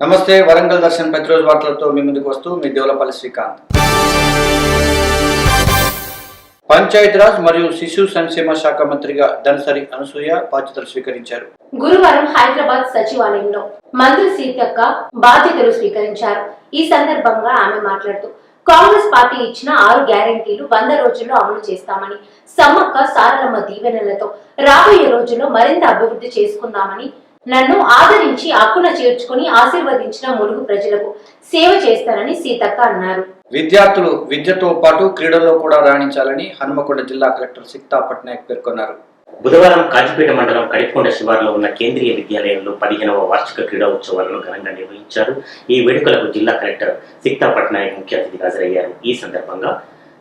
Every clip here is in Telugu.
నమస్తే వరంగల్ దర్శన్ ప్రతిరోజు వార్తలతో మీ ముందుకు వస్తూ మీ దేవులపల్లి శ్రీకాంత్. పంచాయతీరాజ్ మరియు శిశు సంక్షేమ శాఖ మంత్రిగా ధనసరి అనసూయ బాధ్యతలు స్వీకరించారు. గురువారం హైదరాబాద్ సచివాలయంలో మంత్రి సీతక్క బాధ్యతలు స్వీకరించారు. ఈ సందర్భంగా ఆమె మాట్లాడుతూ కాంగ్రెస్ పార్టీ ఇచ్చిన 6 గ్యారెంటీలు 100 రోజుల్లో అమలు చేస్తామని, సమ్మక్క సారలమ్మ దీవెనలతో రాబోయే రోజుల్లో మరింత అభివృద్ధి చేసుకుందామని, నన్ను ఆదరించి అక్కున చేర్చుకుని ఆశీర్వదించిన ములుగు ప్రజలకు సేవ చేస్తానని సీతక్క అన్నారు. విద్యార్థులు విద్యతో పాటు క్రీడల్లో కూడా రాణించాలని హన్మకొండ జిల్లా కలెక్టర్ సిక్తా పట్నాయక్ పేర్కొన్నారు. బుధవారం కాజిపేట మండలం కడికొండ శివార్లో ఉన్న కేంద్రీయ విద్యాలయంలో 15వ వార్షిక క్రీడా ఉత్సవాలను ఘనంగా నిర్వహించారు. ఈ వేడుకలకు జిల్లా కలెక్టర్ సిక్తా పట్నాయక్ ముఖ్య అతిథిగా హాజరయ్యారు. ఈ సందర్భంగా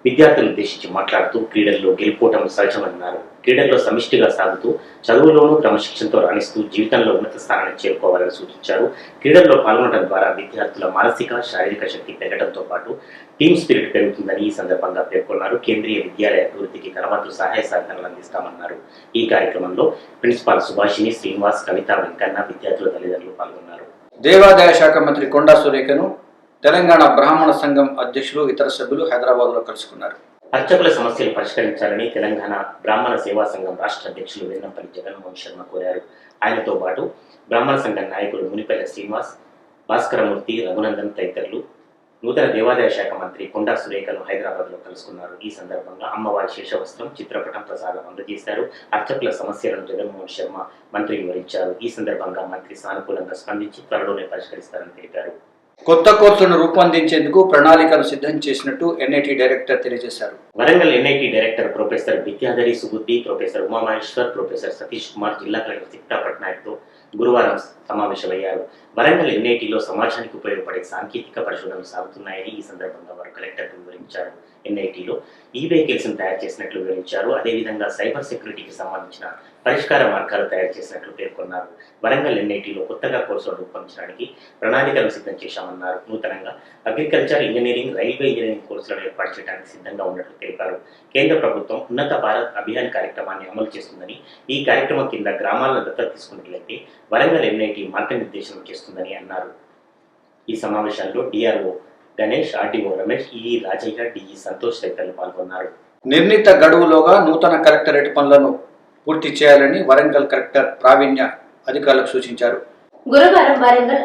విద్యార్థులను ఉద్దేశించి మాట్లాడుతూ క్రీడల్లో గెలుపోవటం సహజమన్నారు. క్రీడల్లో సమిష్టిగా సాగుతూ చదువులోనూ క్రమశిక్షణతో రాణిస్తూ జీవితంలో ఉన్నత స్థానాన్ని చేరుకోవాలని సూచించారు. క్రీడల్లో పాల్గొనడం ద్వారా విద్యార్థుల మానసిక శారీరక శక్తి పెరగడంతో పాటు టీమ్ స్పిరిట్ పెరుగుతుందని ఈ సందర్భంగా పేర్కొన్నారు. కేంద్రీయ విద్యాలయ అభివృద్ధికి తనవంతు సహాయ సహకారాలు అందిస్తామన్నారు. ఈ కార్యక్రమంలో ప్రిన్సిపాల్ సుభాషిణి, శ్రీనివాస్, కవిత, వెంకన్న, విద్యార్థుల తల్లిదండ్రులు పాల్గొన్నారు. దేవాదాయ శాఖ మంత్రి కొండా సురేఖను తెలంగాణ బ్రాహ్మణ సంఘం అధ్యక్షులు ఇతర సభ్యులు హైదరాబాద్ లో కలుసుకున్నారు. అర్చకుల సమస్యలు పరిష్కరించాలని తెలంగాణ బ్రాహ్మణ సేవా సంఘం రాష్ట్ర అధ్యక్షులు వెల్లంపల్లి జగన్మోహన్ శర్మ కోరారు. ఆయనతో పాటు బ్రాహ్మణ సంఘం నాయకులు మునిపల్లి శ్రీనివాస్, భాస్కరమూర్తి, రఘునందన్ తదితరులు నూతన దేవాదాయ శాఖ మంత్రి కొండా సురేఖను హైదరాబాద్ లో కలుసుకున్నారు. ఈ సందర్భంగా అమ్మవారి శేషవస్త్రం, చిత్రపటం ప్రసాదం అందజేశారు. అర్చకుల సమస్యలను జగన్మోహన్ శర్మ మంత్రి వివరించారు. ఈ సందర్భంగా మంత్రి సానుకూలంగా స్పందించి త్వరలోనే పరిష్కరిస్తారని తెలిపారు. కొత్త కోర్సులను రూపొందించేందుకు ప్రణాళికలు సిద్ధం చేసినట్టు ఎన్ఐటి డైరెక్టర్ తెలియజేశారు. Warangal NIT director professor Vidyadhari Subuddhi, professor Umamaheshwar, professor Satish Kumar జిల్లా కలెక్టర్ సిక్తా పట్నాయక్ తో గురువారం సమావేశమయ్యారు. వరంగల్ ఎన్ఐటిలో సమాజానికి ఉపయోగపడే సాంకేతిక పరిశోధనలు సాగుతున్నాయని ఈ సందర్భంగా వారు కలెక్టర్కు వివరించారు. ఎన్ఐటిలో ఈ వెహికల్స్ తయారు చేసినట్లు వివరించారు. అదేవిధంగా సైబర్ సెక్యూరిటీకి సంబంధించిన పరిష్కార మార్గాలు తయారు చేసినట్లు పేర్కొన్నారు. వరంగల్ ఎన్ఐటిలో కొత్తగా కోర్సులు రూపొందించడానికి ప్రణాళికలు సిద్ధం చేశామన్నారు. నూతనంగా అగ్రికల్చర్ ఇంజనీరింగ్, రైల్వే ఇంజనీరింగ్ కోర్సులను ఏర్పాటు చేయడానికి సిద్ధంగా ఉన్నట్లు తెలిపారు. కేంద్ర ప్రభుత్వం ఉన్నత భారత్ అభియాన్ కార్యక్రమాన్ని అమలు చేస్తుందని, ఈ కార్యక్రమం కింద గ్రామాలను దత్తత తీసుకున్నట్లయితే వరంగల్ ఎన్ఐటి మార్గనిర్దేశనం చేస్తుందని అన్నారు. ఈ సమావేశాల్లో DRO Ganesh, RDO Ramesh, EE Rajaiah, DE Santosh తదితరులు పాల్గొన్నారు. నిర్ణీత గడువులోగా నూతన కలెక్టరేట్ పనులను పూర్తి చేయాలని వరంగల్ కలెక్టర్ ప్రావీణ్య అధికారులకు సూచించారు. గురువారం వరంగల్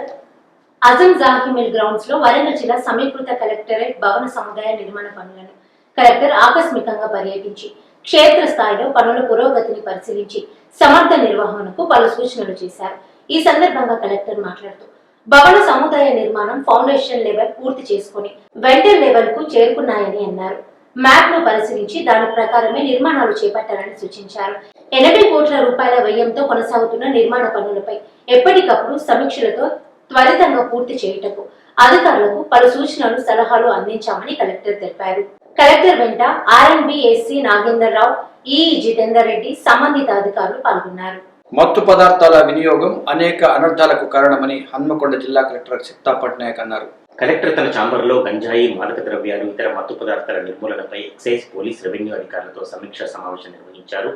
అజం జాహిమిల్ గ్రౌండ్స్ లో వరంగల్ జిల్లా సమీకృత కలెక్టరేట్ భవన సముదాయ నిర్మాణ పనులను కలెక్టర్ ఆకస్మికంగా పర్యటించి క్షేత్రస్థాయిలో పనుల పురోగతిని పరిశీలించి సమర్థ నిర్వహణకు పలు సూచనలు చేశారు. ఈ సందర్భంగా కలెక్టర్ మాట్లాడుతూ భవన సముదాయ నిర్మాణం ఫౌండేషన్ లెవెల్ పూర్తి చేసుకుని వెంటల్ లెవెల్ కు చేరుకున్నాయని అన్నారు. మ్యాప్ ను పరిశీలించి దాని ప్రకారమే నిర్మాణాలు చేపట్టాలని సూచించారు. 80 కోట్ల రూపాయల వ్యయంతో కొనసాగుతున్న నిర్మాణ పనులపై ఎప్పటికప్పుడు సమీక్షలతో త్వరితంగా పూర్తి చేయుటకు అధికారులకు పలు సూచనలు, సలహాలు అందించామని కలెక్టర్ తెలిపారు. కలెక్టర్ వెంట ఆర్ఎంబిఎస్సి నాగేందర్ రావు, ఈఈ జితేందర్ రెడ్డి, సంబంధిత అధికారులు పాల్గొన్నారు. మత్తు పదార్థాల వినియోగం అనేక అనర్థాలకు కారణమని హన్మకొండ జిల్లా కలెక్టర్ సిక్తా పట్నాయక్ అన్నారు. కలెక్టర్ తన ఛాంబర్లో గంజాయి, మాదక ద్రవ్యాలు, ఇతర మత్తు పదార్థాల నిర్మూలనపై ఎక్సైజ్, పోలీస్, రెవెన్యూ అధికారులతో సమీక్షా సమావేశం నిర్వహించారు.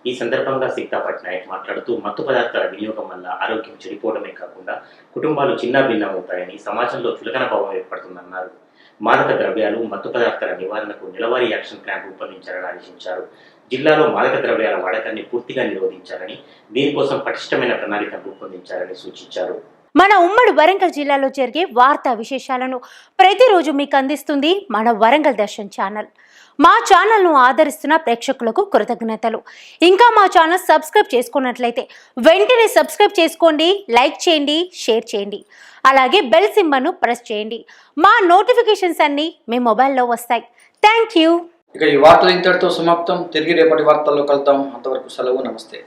ఈ సందర్భంగా సిక్తా పట్నాయక్ మాట్లాడుతూ మత్తు పదార్థాల వినియోగం వల్ల ఆరోగ్యం చెడిపోవడమే కాకుండా కుటుంబాలు చిన్నాభిన్నమవుతాయని, సమాజంలో చులకన భావం ఏర్పడుతుందన్నారు. మాదక ద్రవ్యాలు, మత్తు పదార్థాల నివారణకు నెలవారీ యాక్షన్ ప్లాన్ రూపొందించాలని ఆదేశించారు. జిల్లాలో మాదక ద్రవ్యాల వాడకాన్ని పూర్తిగా నిరోధించాలని, దీనికోసం పటిష్టమైన ప్రణాళికను రూపొందించాలని సూచించారు. మన ఉమ్మడి వరంగల్ జిల్లాలో జరిగే వార్తా విశేషాలను ప్రతిరోజు మీకు అందిస్తుంది మన వరంగల్ దర్శన్ ఛానల్. మా ఛానల్ను ఆదరిస్తున్న ప్రేక్షకులకు కృతజ్ఞతలు. ఇంకా మా ఛానల్ సబ్స్క్రైబ్ చేసుకున్నట్లయితే వెంటనే సబ్స్క్రైబ్ చేసుకోండి, లైక్ చేయండి, షేర్ చేయండి. అలాగే బెల్ సింబల్ను ప్రెస్ చేయండి. మా నోటిఫికేషన్స్ అన్నీ మీ మొబైల్లో వస్తాయి. Thank you. ఇక ఈ వార్తలు ఇంతటితో సమాప్తం. తిరిగి రేపటి వార్తల్లో కలుద్దాం. అంతవరకు సెలవు. నమస్తే.